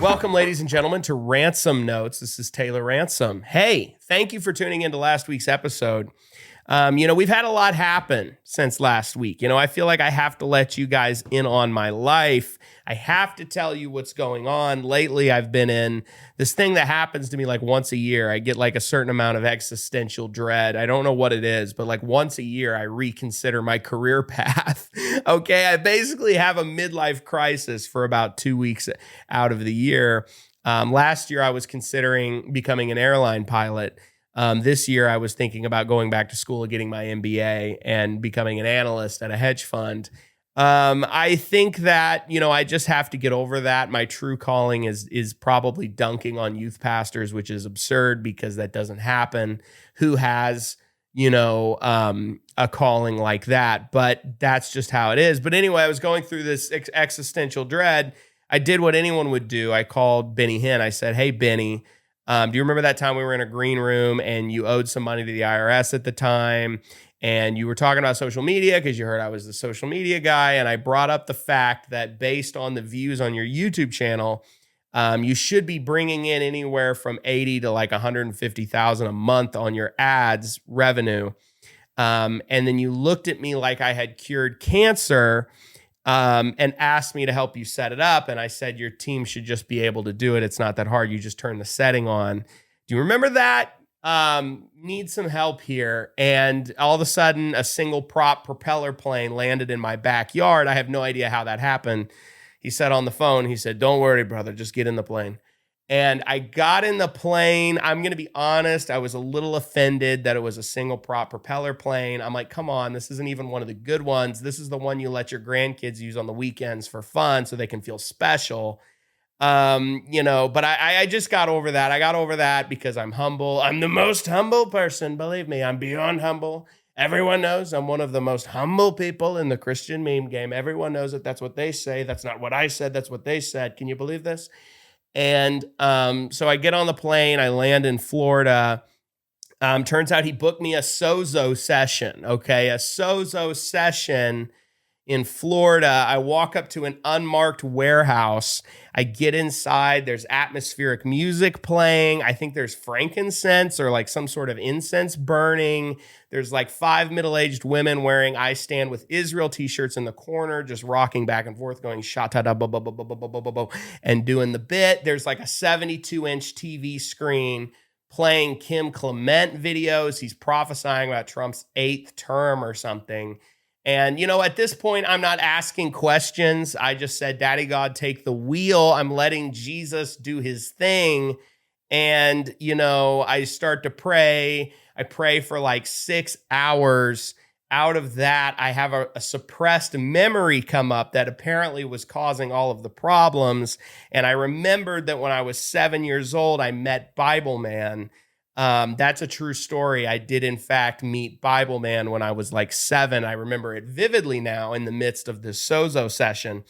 Welcome, ladies and gentlemen, to Ransom Notes. This is Taylor Ransom. Hey, thank you for tuning into last week's episode. We've had a lot happen since last week. I feel like I have to let you guys in on my life. I have to tell you what's going on. Lately, I've been in this thing that happens to me like once a year. I get like a certain amount of existential dread. I don't know what it is, but like once a year, I reconsider my career path. Okay, I basically have a midlife crisis for about 2 weeks out of the year. Last year, I was considering becoming an airline pilot. This year, I was thinking about going back to school and getting my MBA and becoming an analyst at a hedge fund. I think that, I just have to get over that. My true calling is probably dunking on youth pastors, which is absurd because that doesn't happen. Who has, a calling like that? But that's just how it is. But anyway, I was going through this existential dread. I did what anyone would do. I called Benny Hinn. I said, "Hey, Benny, do you remember that time we were in a green room and you owed some money to the IRS at the time? And you were talking about social media because you heard I was the social media guy. And I brought up the fact that based on the views on your YouTube channel, you should be bringing in anywhere from 80 to like 150,000 a month on your ads revenue. And then you looked at me like I had cured cancer and asked me to help you set it up. And I said, your team should just be able to do it. It's not that hard. You just turn the setting on. Do you remember that? Need some help here." And all of a sudden, a single prop propeller plane landed in my backyard. I have no idea how that happened. He said on the phone, he said, "Don't worry, brother, just get in the plane." And I got in the plane. I'm going to be honest. I was a little offended that it was a single prop propeller plane. I'm like, come on, this isn't even one of the good ones. This is the one you let your grandkids use on the weekends for fun so they can feel special. But I just got over that. I got over that because I'm humble. I'm the most humble person. Believe me, I'm beyond humble. Everyone knows I'm one of the most humble people in the Christian meme game. Everyone knows it. That's what they say. That's not what I said. That's what they said. Can you believe this? And so I get on the plane. I land in Florida. Turns out he booked me a sozo session. Okay, a sozo session in Florida. I walk up to an unmarked warehouse. I get inside. There's atmospheric music playing. I think there's frankincense or like some sort of incense burning. There's like 5 middle-aged women wearing "I Stand with Israel" t-shirts in the corner, just rocking back and forth, going sha-ta-da, and doing the bit. There's like a 72-inch TV screen playing Kim Clement videos. He's prophesying about Trump's 8th term or something. And, at this point, I'm not asking questions. I just said, "Daddy God, take the wheel." I'm letting Jesus do his thing. And, I start to pray. I pray for like 6 hours. Out of that, I have a suppressed memory come up that apparently was causing all of the problems. And I remembered that when I was 7 years old, I met Bible Man. That's a true story. I did, in fact, meet Bible Man when I was like 7. I remember it vividly now in the midst of this sozo session.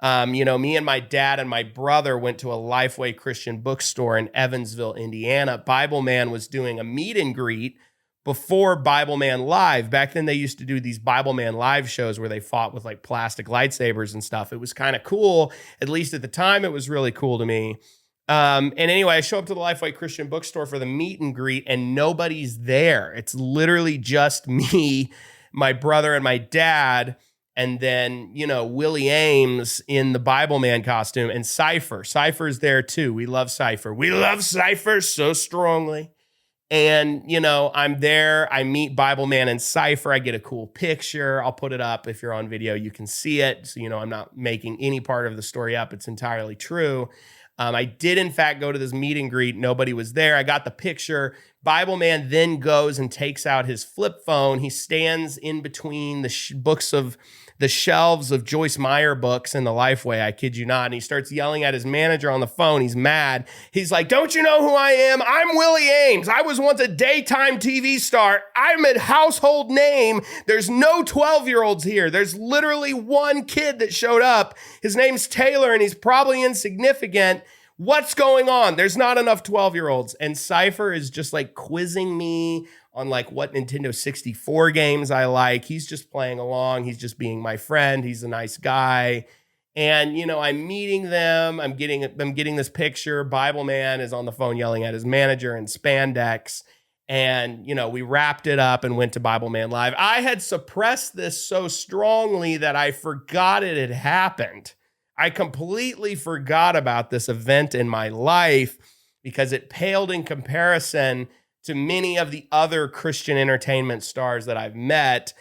Me and my dad and my brother went to a Lifeway Christian bookstore in Evansville, Indiana. Bible Man was doing a meet and greet before Bible Man Live. Back then, they used to do these Bible Man Live shows where they fought with like plastic lightsabers and stuff. It was kind of cool. At least at the time, it was really cool to me. And anyway, I show up to the Lifeway Christian bookstore for the meet and greet and nobody's there. It's literally just me, my brother, and my dad. And then, Willie Ames in the Bible Man costume and Cypher. Cypher's there too. We love Cypher. We love Cypher so strongly. And, I'm there. I meet Bible Man and Cypher. I get a cool picture. I'll put it up. If you're on video, you can see it. So, I'm not making any part of the story up. It's entirely true. I did, in fact, go to this meet and greet. Nobody was there. I got the picture. Bible Man then goes and takes out his flip phone. He stands in between the shelves of Joyce Meyer books in the Lifeway. I kid you not. And he starts yelling at his manager on the phone. He's mad. He's like, "Don't you know who I am? I'm Willie Ames. I was once a daytime TV star. I'm a household name. There's no 12-year-olds here. There's literally one kid that showed up. His name's Taylor, and he's probably insignificant. What's going on? There's not enough 12-year-olds. And Cypher is just like quizzing me on like what Nintendo 64 games I like. He's just playing along. He's just being my friend. He's a nice guy. And, I'm meeting them. I'm getting this picture. Bible man is on the phone yelling at his manager in spandex. And, we wrapped it up and went to Bible Man Live. I had suppressed this so strongly that I forgot it had happened. I completely forgot about this event in my life because it paled in comparison to many of the other Christian entertainment stars that I've met.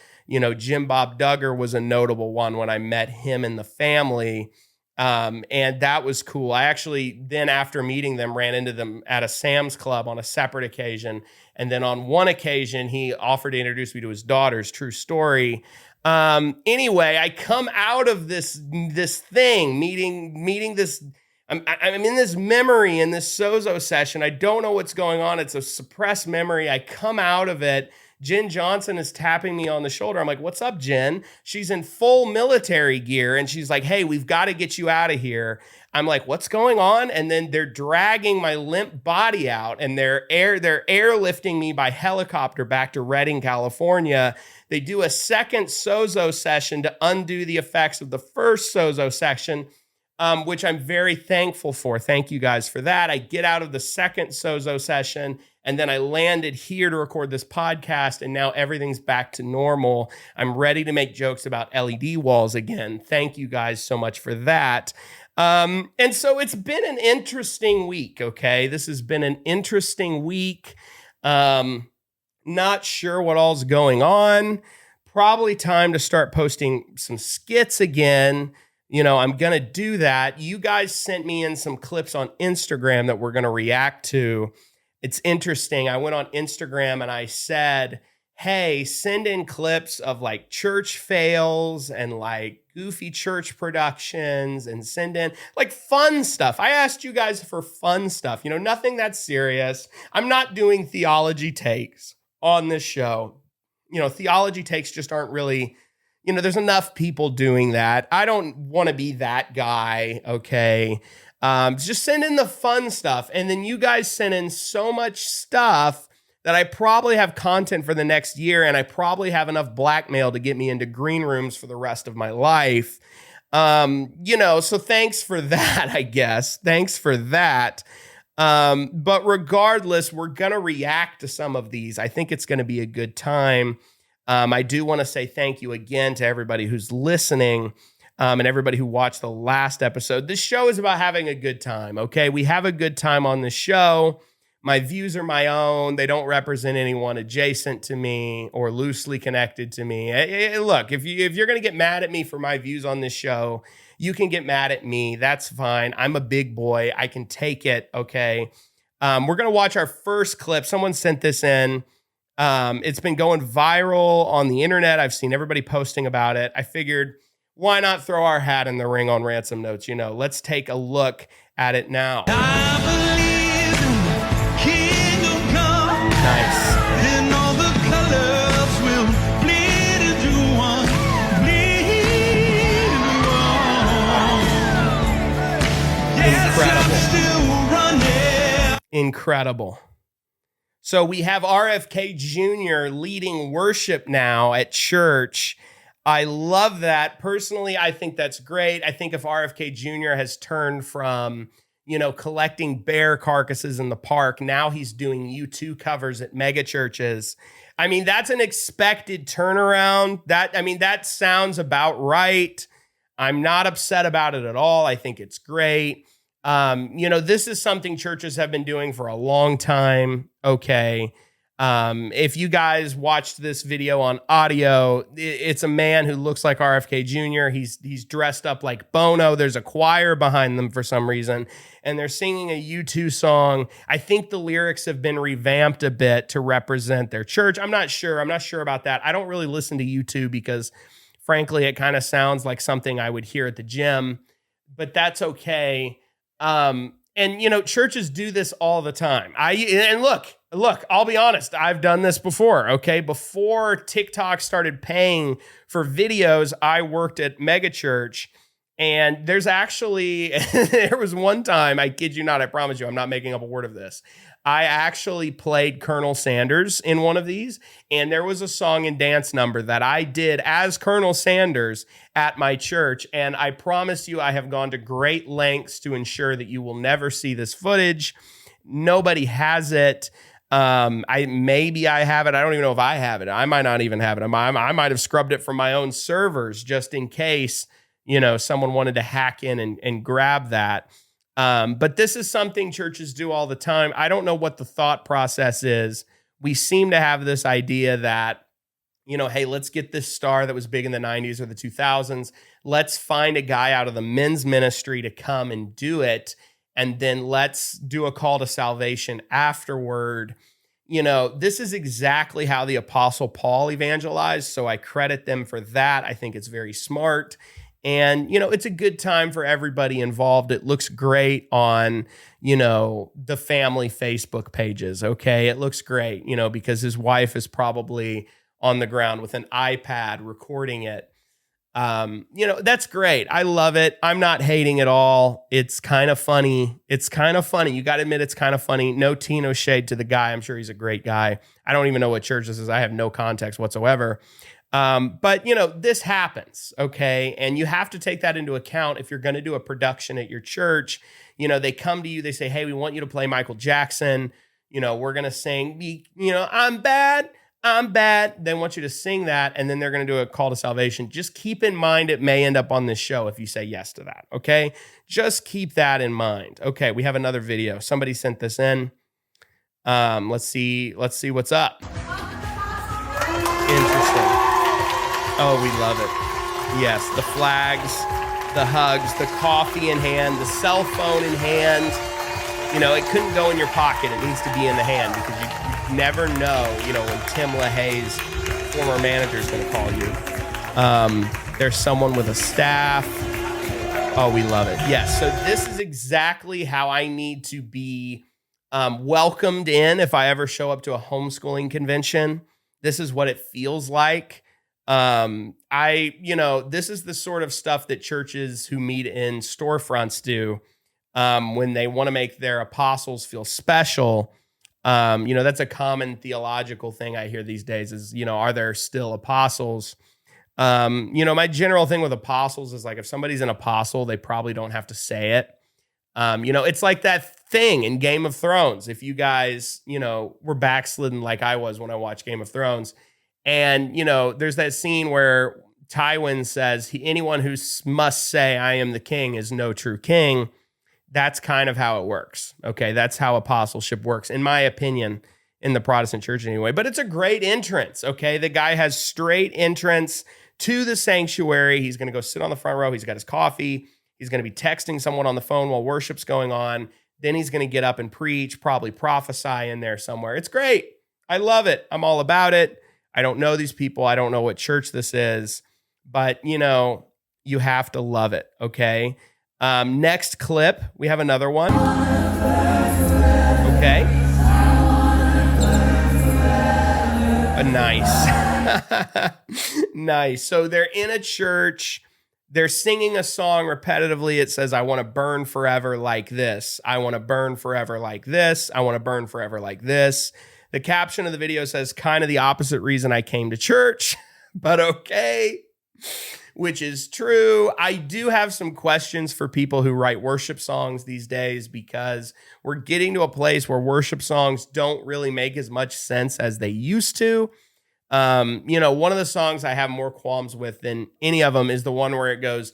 Jim Bob Duggar was a notable one when I met him and the family. And that was cool. I actually then, after meeting them, ran into them at a Sam's Club on a separate occasion. And then on one occasion, he offered to introduce me to his daughters. True story. Anyway, I come out of this thing, meeting this. I'm in this memory in this Sozo session. I don't know what's going on. It's a suppressed memory. I come out of it. Jen Johnson is tapping me on the shoulder. I'm like, what's up, Jen? She's in full military gear. And she's like, hey, we've got to get you out of here. I'm like, what's going on? And then they're dragging my limp body out and they're airlifting me by helicopter back to Redding, California. They do a second Sozo session to undo the effects of the first Sozo session, which I'm very thankful for. Thank you guys for that. I get out of the second Sozo session and then I landed here to record this podcast, and now everything's back to normal. I'm ready to make jokes about LED walls again. Thank you guys so much for that. And so it's been an interesting week, okay? This has been an interesting week. Not sure what all's going on. Probably time to start posting some skits again. I'm going to do that. You guys sent me in some clips on Instagram that we're going to react to. It's interesting. I went on Instagram and I said, hey, send in clips of like church fails and like goofy church productions and send in like fun stuff. I asked you guys for fun stuff, nothing that serious. I'm not doing theology takes on this show. Theology takes just aren't really, there's enough people doing that. I don't want to be that guy, okay? Just send in the fun stuff. And then you guys send in so much stuff that I probably have content for the next year, and I probably have enough blackmail to get me into green rooms for the rest of my life. So thanks for that, I guess. Thanks for that. But regardless, we're going to react to some of these. I think it's going to be a good time. I do want to say thank you again to everybody who's listening. And everybody who watched the last episode. This show is about having a good time, okay? We have a good time on the show. My views are my own. They don't represent anyone adjacent to me or loosely connected to me. Look, if you're going to get mad at me for my views on this show, you can get mad at me. That's fine. I'm a big boy. I can take it, okay? We're going to watch our first clip. Someone sent this in. It's been going viral on the internet. I've seen everybody posting about it. I figured, why not throw our hat in the ring on Ransom Notes? Let's take a look at it now. I believe kingdom come. Nice. And all the colors will bleed into one. Bleed into one. Yes, incredible. Incredible. So we have RFK Jr. leading worship now at church. I love that. Personally, I think that's great. I think if RFK Jr. has turned from, collecting bear carcasses in the park, now he's doing U2 covers at mega churches. I mean, that's an expected turnaround. That sounds about right. I'm not upset about it at all. I think it's great. This is something churches have been doing for a long time. Okay. If you guys watched this video on audio, it's a man who looks like RFK Jr. He's dressed up like Bono. There's a choir behind them for some reason, and they're singing a U2 song. I think the lyrics have been revamped a bit to represent their church. I'm not sure about that. I don't really listen to U2 because, frankly, it kind of sounds like something I would hear at the gym, but that's okay. Churches do this all the time. Look, I'll be honest. I've done this before, okay? Before TikTok started paying for videos, I worked at megachurch, And there's actually, there was one time, I kid you not, I promise you, I'm not making up a word of this. I actually played Colonel Sanders in one of these, and there was a song and dance number that I did as Colonel Sanders at my church. And I promise you, I have gone to great lengths to ensure that you will never see this footage. Nobody has it. Maybe I have it. I don't even know if I have it. I might not even have it. I might have scrubbed it from my own servers just in case, someone wanted to hack in and grab that. But this is something churches do all the time. I don't know what the thought process is. We seem to have this idea that, hey, let's get this star that was big in the 90s or the 2000s. Let's find a guy out of the men's ministry to come and do it. And then let's do a call to salvation afterward. This is exactly how the Apostle Paul evangelized. So I credit them for that. I think it's very smart. And, it's a good time for everybody involved. It looks great on, the family Facebook pages. Okay. It looks great, because his wife is probably on the ground with an iPad recording it. That's great. I love it. I'm not hating at all. It's kind of funny. You got to admit, it's kind of funny. No tea, no shade to the guy. I'm sure he's a great guy. I don't even know what church this is. I have no context whatsoever. But this happens. Okay. And you have to take that into account if you're going to do a production at your church. They come to you, they say, hey, we want you to play Michael Jackson. We're going to sing, I'm bad. They want you to sing that. And then they're going to do a call to salvation. Just keep in mind, it may end up on this show if you say yes to that. Okay. Just keep that in mind. Okay. We have another video. Somebody sent this in. Let's see what's up. Interesting. Oh, we love it. Yes, the flags, the hugs, the coffee in hand, the cell phone in hand. It couldn't go in your pocket. It needs to be in the hand because you never know, when Tim LaHaye's former manager is going to call you. There's someone with a staff. Oh, we love it. Yes, so this is exactly how I need to be welcomed in if I ever show up to a homeschooling convention. This is what it feels like. This is the sort of stuff that churches who meet in storefronts do when they want to make their apostles feel special. That's a common theological thing I hear these days is, are there still apostles? My general thing with apostles is like, if somebody's an apostle, they probably don't have to say it. It's like that thing in Game of Thrones. If you guys, were backslidden like I was when I watched Game of Thrones. And, there's that scene where Tywin says, anyone who must say I am the king is no true king. That's kind of how it works. Okay. That's how apostleship works, in my opinion, in the Protestant church anyway. But it's a great entrance. Okay. The guy has straight entrance to the sanctuary. He's going to go sit on the front row. He's got his coffee. He's going to be texting someone on the phone while worship's going on. Then he's going to get up and preach, probably prophesy in there somewhere. It's great. I love it. I'm all about it. I don't know these people. I don't know what church this is, but you have to love it. Okay. Next clip, we have another one. Okay. Nice. Nice. So they're in a church. They're singing a song repetitively. It says, I want to burn forever like this. I want to burn forever like this. I want to burn forever like this. The caption of the video says, kind of the opposite reason I came to church, but okay, which is true. I do have some questions for people who write worship songs these days, because we're getting to a place where worship songs don't really make as much sense as they used to. One of the songs I have more qualms with than any of them is the one where it goes,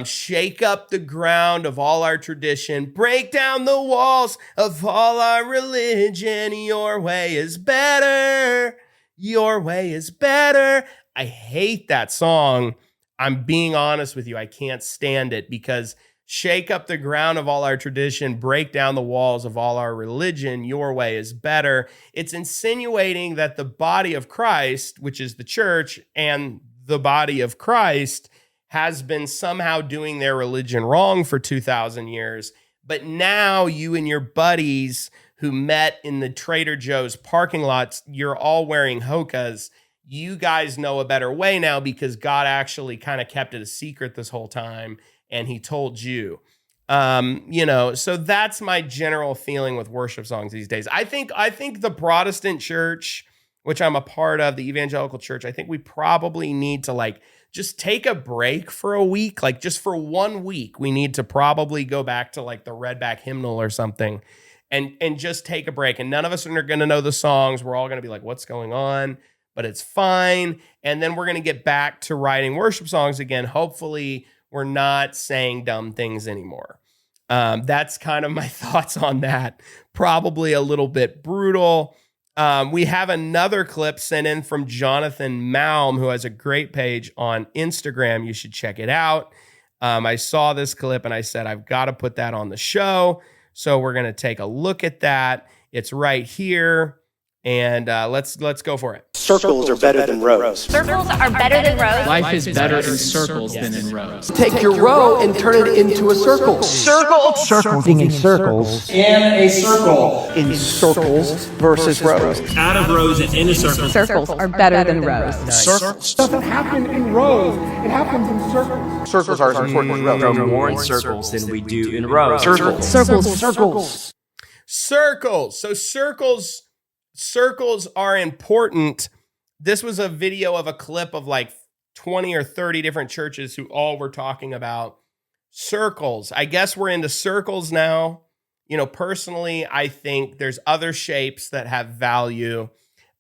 shake up the ground of all our tradition, break down the walls of all our religion. Your way is better. Your way is better. I hate that song. I'm being honest with you. I can't stand it, because shake up the ground of all our tradition, break down the walls of all our religion. Your way is better. It's insinuating that the body of Christ, which is the church, and the body of Christ has been somehow doing their religion wrong for 2,000 years. But now you and your buddies who met in the Trader Joe's parking lots, you're all wearing hokas. you guys know a better way now because God actually kind of kept it a secret this whole time and he told you. So that's my general feeling with worship songs these days. I think the Protestant church, which I'm a part of, the evangelical church, I think we probably need to just take a break for a week, just for 1 week. We need to probably go back to the Redback hymnal or something and just take a break. And none of us are going to know the songs. We're all going to be like, what's going on? But it's fine. And then we're going to get back to writing worship songs again. Hopefully we're not saying dumb things anymore. That's kind of my thoughts on that. Probably a little bit brutal. We have another clip sent in from Jonathan Malm, who has a great page on Instagram. You should check it out. I saw this clip and I said, I've got to put that on the show. So we're going to take a look at that. It's right here. And let's go for it. Circles are better than rows. Circles are better than rows. Life is better in circles than in rows. Take your row and turn it into a circle. Circles being in circles. In a circle. In circles versus rows. Out of rows and into circles. Circles are better than rows. Circles Doesn't happen in rows. It happens in circles. Circles are as important as rows. grow more in circles than we do in rows. Circles. So circles are important. This was a video of a clip of 20 or 30 different churches who all were talking about circles. I guess we're into circles now. Personally, I think there's other shapes that have value.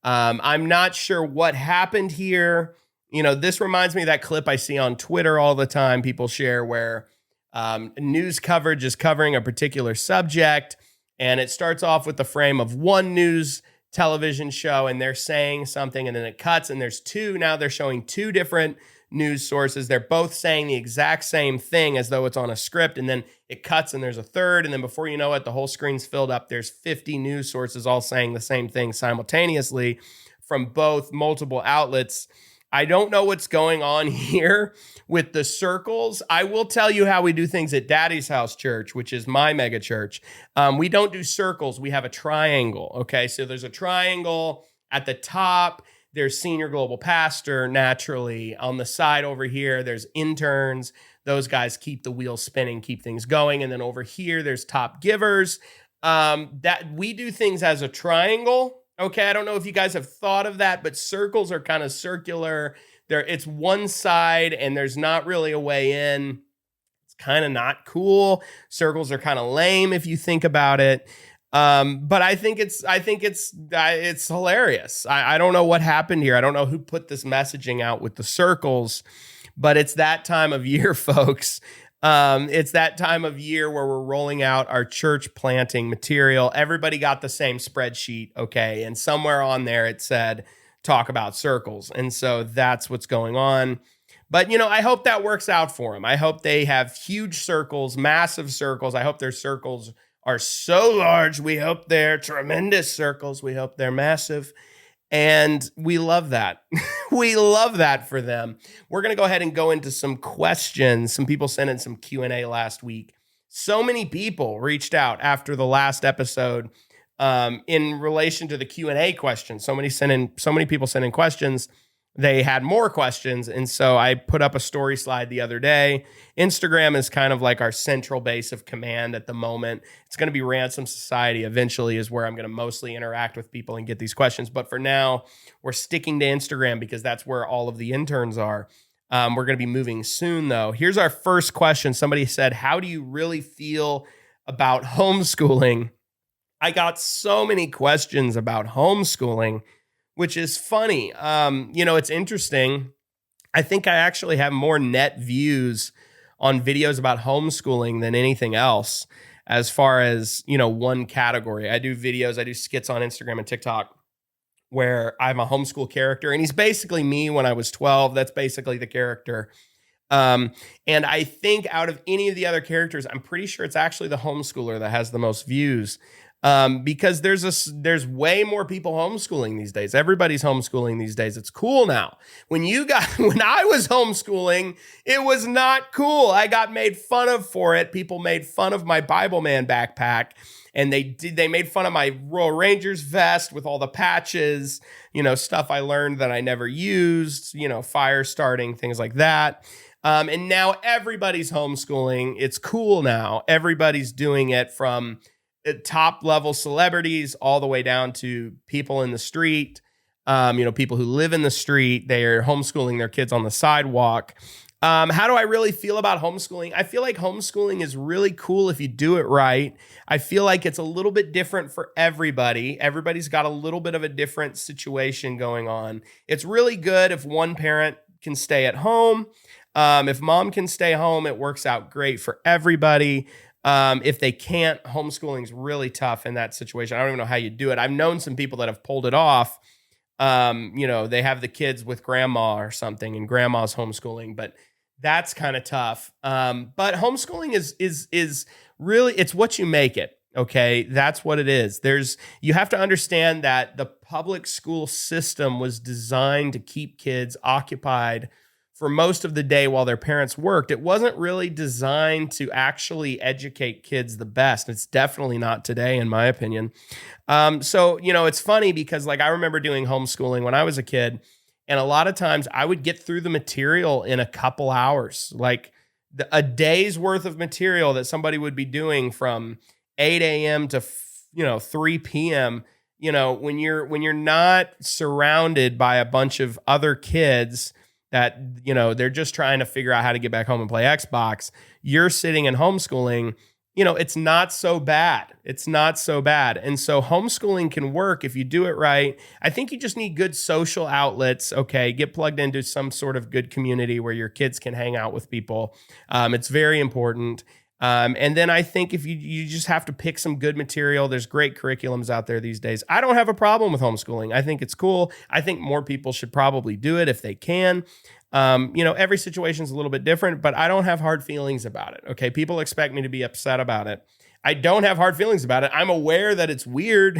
I'm not sure what happened here. This reminds me of that clip I see on Twitter all the time. People share where news coverage is covering a particular subject, and it starts off with the frame of one news television show, and they're saying something, and then it cuts, and there's two. Now they're showing two different news sources. They're both saying the exact same thing as though it's on a script, and then it cuts, and there's a third, and then before you know it, the whole screen's filled up. There's 50 news sources all saying the same thing simultaneously from both multiple outlets. I don't know what's going on here with the circles. I will tell you how we do things at Daddy's House Church, which is my mega church. We don't do circles. We have a triangle. Okay, so there's a triangle at the top. There's senior global pastor, naturally. On the side over here, there's interns. Those guys keep the wheel spinning, keep things going. And then over here, there's top givers. That we do things as a triangle. Okay, I don't know if you guys have thought of that, but circles are kind of circular. It's one side, and there's not really a way in. It's kind of not cool. Circles are kind of lame if you think about it. But I think it's hilarious. I don't know what happened here. I don't know who put this messaging out with the circles, but it's that time of year, folks. It's that time of year where we're rolling out our church planting material. Everybody got the same spreadsheet, okay? And somewhere on there it said, talk about circles. And so that's what's going on. But, I hope that works out for them. I hope they have huge circles, massive circles. I hope their circles are so large. We hope they're tremendous circles. We hope they're massive. And we love that. We love that for them. We're going to go ahead and go into some questions. Some people sent in some Q&A last week. So many people reached out after the last episode in relation to the Q&A questions. So many people sent in questions. They had more questions. And so I put up a story slide the other day. Instagram is kind of like our central base of command at the moment. It's going to be Ransom Society eventually is where I'm going to mostly interact with people and get these questions. But for now, we're sticking to Instagram because that's where all of the interns are. We're going to be moving soon, though. Here's our first question. Somebody said, how do you really feel about homeschooling? I got so many questions about homeschooling, which is funny. It's interesting. I think I actually have more net views on videos about homeschooling than anything else as far as, one category. I do skits on Instagram and TikTok where I'm a homeschool character, and he's basically me when I was 12. That's basically the character. And I think out of any of the other characters, I'm pretty sure it's actually the homeschooler that has the most views. because there's way more people homeschooling these days. Everybody's homeschooling these days. It's cool now. When I was homeschooling, it was not cool. I got made fun of for it. People made fun of my Bible Man backpack, and they made fun of my Royal Rangers vest with all the patches, stuff I learned that I never used, fire starting, things like that. And now everybody's homeschooling. It's cool now. Everybody's doing it, from top level celebrities all the way down to people in the street. People who live in the street, they are homeschooling their kids on the sidewalk. How do I really feel about homeschooling? I feel like homeschooling is really cool if you do it right. I feel like it's a little bit different for everybody. Everybody's got a little bit of a different situation going on. It's really good if one parent can stay at home. If mom can stay home, it works out great for everybody. If they can't, homeschooling is really tough in that situation. I don't even know how you do it. I've known some people that have pulled it off. They have the kids with grandma or something, and grandma's homeschooling, but that's kind of tough. But homeschooling is really, it's what you make it. Okay. That's what it is. You have to understand that the public school system was designed to keep kids occupied for most of the day while their parents worked. It wasn't really designed to actually educate kids the best. It's definitely not today, in my opinion. So, it's funny because I remember doing homeschooling when I was a kid, and a lot of times I would get through the material in a couple hours, a day's worth of material that somebody would be doing from 8 a.m. to, 3 p.m. When you're not surrounded by a bunch of other kids that, they're just trying to figure out how to get back home and play Xbox, you're sitting and homeschooling, it's not so bad. It's not so bad. And so homeschooling can work if you do it right. I think you just need good social outlets. Okay. Get plugged into some sort of good community where your kids can hang out with people. It's very important. And then I think if you just have to pick some good material, there's great curriculums out there these days. I don't have a problem with homeschooling. I think it's cool. I think more people should probably do it if they can. Every situation is a little bit different, but I don't have hard feelings about it. Okay. People expect me to be upset about it. I don't have hard feelings about it. I'm aware that it's weird.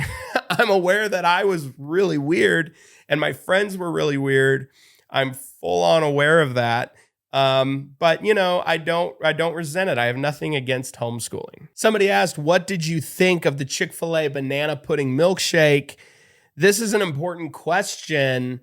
I'm aware that I was really weird and my friends were really weird. I'm full on aware of that. But I don't resent it. I have nothing against homeschooling. Somebody asked, what did you think of the Chick-fil-A banana pudding milkshake? This is an important question.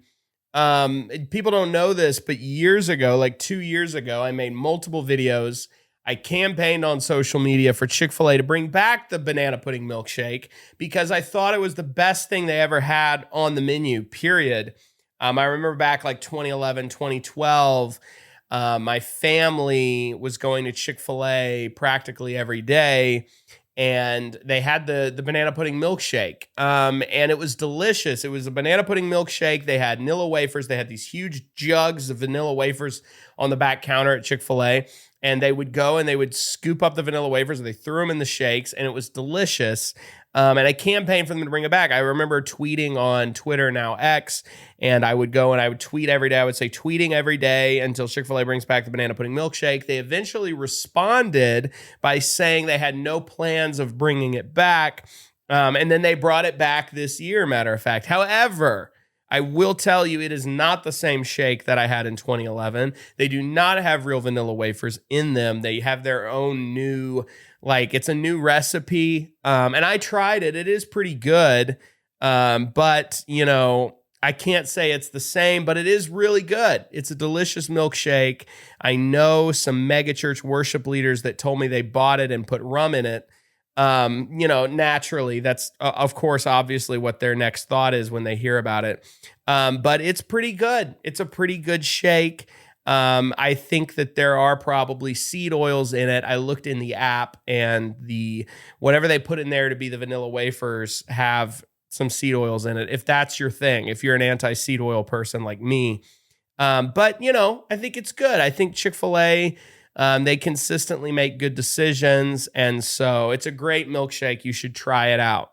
People don't know this, but years ago, 2 years ago, I made multiple videos. I campaigned on social media for Chick-fil-A to bring back the banana pudding milkshake because I thought it was the best thing they ever had on the menu, period. I remember back 2011, 2012, my family was going to Chick-fil-A practically every day, and they had the banana pudding milkshake. And it was delicious. It was a banana pudding milkshake. They had Nilla wafers. They had these huge jugs of vanilla wafers on the back counter at Chick-fil-A. And they would go and they would scoop up the vanilla wafers and they threw them in the shakes, and it was delicious. And I campaigned for them to bring it back. I remember tweeting on Twitter, now X, and I would go and I would tweet every day. I would say tweeting every day until Chick-fil-A brings back the banana pudding milkshake. They eventually responded by saying they had no plans of bringing it back. And then they brought it back this year, matter of fact. However, I will tell you, it is not the same shake that I had in 2011. They do not have real vanilla wafers in them. They have their own new, it's a new recipe. And I tried it. It is pretty good. But, I can't say it's the same, but it is really good. It's a delicious milkshake. I know some megachurch worship leaders that told me they bought it and put rum in it. Naturally, that's of course, obviously what their next thought is when they hear about it. But it's pretty good. It's a pretty good shake. I think that there are probably seed oils in it. I looked in the app, and whatever they put in there to be the vanilla wafers have some seed oils in it. If that's your thing, if you're an anti-seed oil person like me. But I think it's good. I think Chick-fil-A, they consistently make good decisions, and so it's a great milkshake. You should try it out.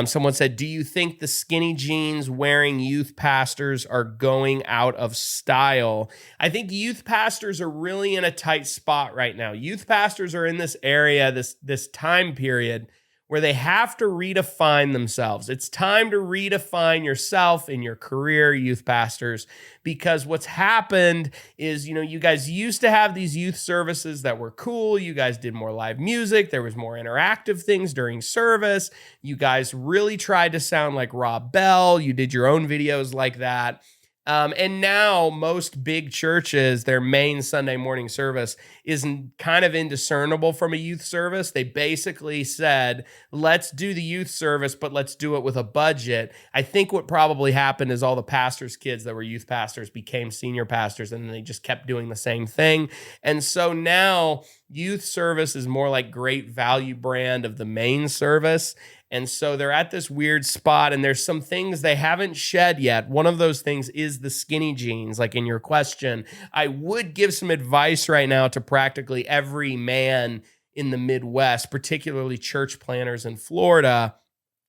Someone said, do you think the skinny jeans wearing youth pastors are going out of style? I think youth pastors are really in a tight spot right now. Youth pastors are in this area, this time period where they have to redefine themselves. It's time to redefine yourself in your career, youth pastors, because what's happened is, you guys used to have these youth services that were cool. You guys did more live music. There was more interactive things during service. You guys really tried to sound like Rob Bell. You did your own videos like that. And now most big churches, their main Sunday morning service is kind of indiscernible from a youth service. They basically said, let's do the youth service, but let's do it with a budget. I think what probably happened is all the pastors' kids that were youth pastors became senior pastors, and they just kept doing the same thing. And so now youth service is more like Great Value brand of the main service. And so they're at this weird spot, and there's some things they haven't shed yet. One of those things is the skinny jeans, like in your question. I would give some advice right now to practically every man in the Midwest, particularly church planners in Florida.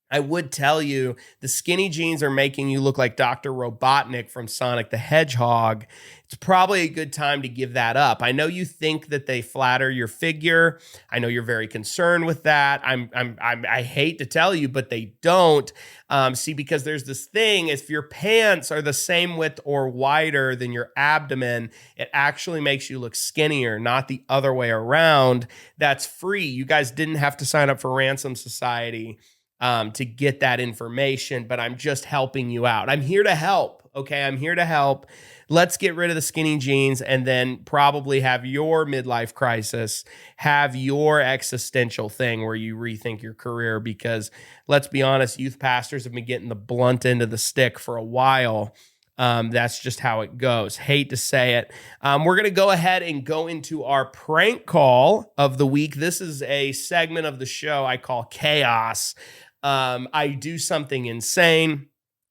I would tell you the skinny jeans are making you look like Dr. Robotnik from Sonic the Hedgehog. It's probably a good time to give that up. I know you think that they flatter your figure. I know you're very concerned with that. I hate to tell you, but they don't. See, because there's this thing, if your pants are the same width or wider than your abdomen, it actually makes you look skinnier, not the other way around. That's free. You guys didn't have to sign up for Ransom Society to get that information, but I'm just helping you out. I'm here to help. Okay. I'm here to help. Let's get rid of the skinny jeans and then probably have your midlife crisis, have your existential thing where you rethink your career, because let's be honest, youth pastors have been getting the blunt end of the stick for a while. That's just how it goes. Hate to say it. We're going to go ahead and go into our prank call of the week. This is a segment of the show I call Chaos. I do something insane.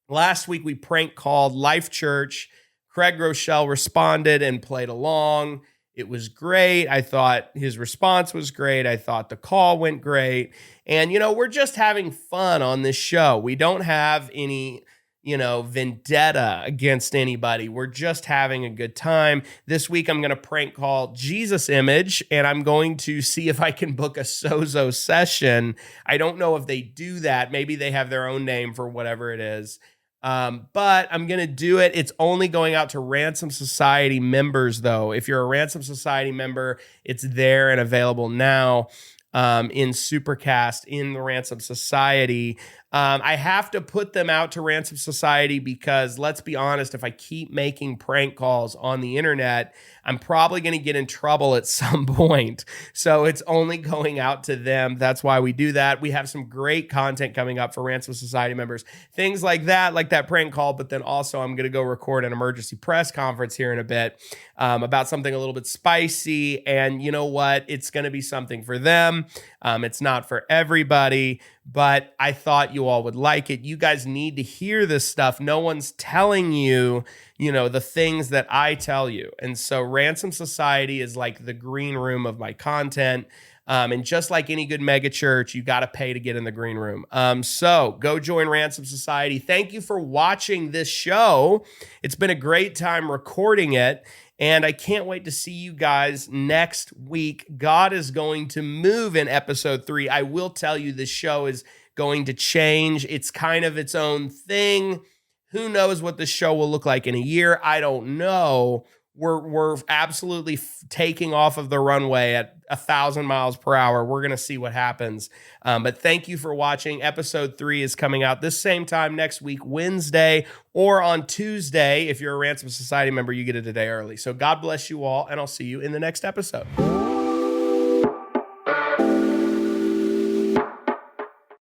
Last week, we prank called Life Church. Craig Rochelle responded and played along. It was great. I thought his response was great. I thought the call went great. And, we're just having fun on this show. We don't have any vendetta against anybody. We're just having a good time. This week, I'm going to prank call Jesus Image, and I'm going to see if I can book a Sozo session. I don't know if they do that. Maybe they have their own name for whatever it is. But I'm going to do it. It's only going out to Ransom Society members, though. If you're a Ransom Society member, it's there and available now. In Supercast in the Ransom Society. I have to put them out to Ransom Society because, let's be honest, if I keep making prank calls on the internet, I'm probably going to get in trouble at some point. So it's only going out to them. That's why we do that. We have some great content coming up for Ransom Society members. Things like that prank call, but then also I'm going to go record an emergency press conference here in a bit about something a little bit spicy. And you know what? It's going to be something for them. It's not for everybody, but I thought you all would like it. You guys need to hear this stuff. No one's telling you, the things that I tell you. And so Ransom Society is like the green room of my content. And just like any good mega church, you got to pay to get in the green room. So go join Ransom Society. Thank you for watching this show. It's been a great time recording it. And I can't wait to see you guys next week. God is going to move in episode 3. I will tell you, this show is going to change. It's kind of its own thing. Who knows what the show will look like in a year? I don't know. We're absolutely taking off of the runway at 1,000 miles per hour. We're going to see what happens. But thank you for watching. Episode 3 is coming out this same time next week, Wednesday, or on Tuesday. If you're a Ransom Society member, you get it a day early. So God bless you all, and I'll see you in the next episode.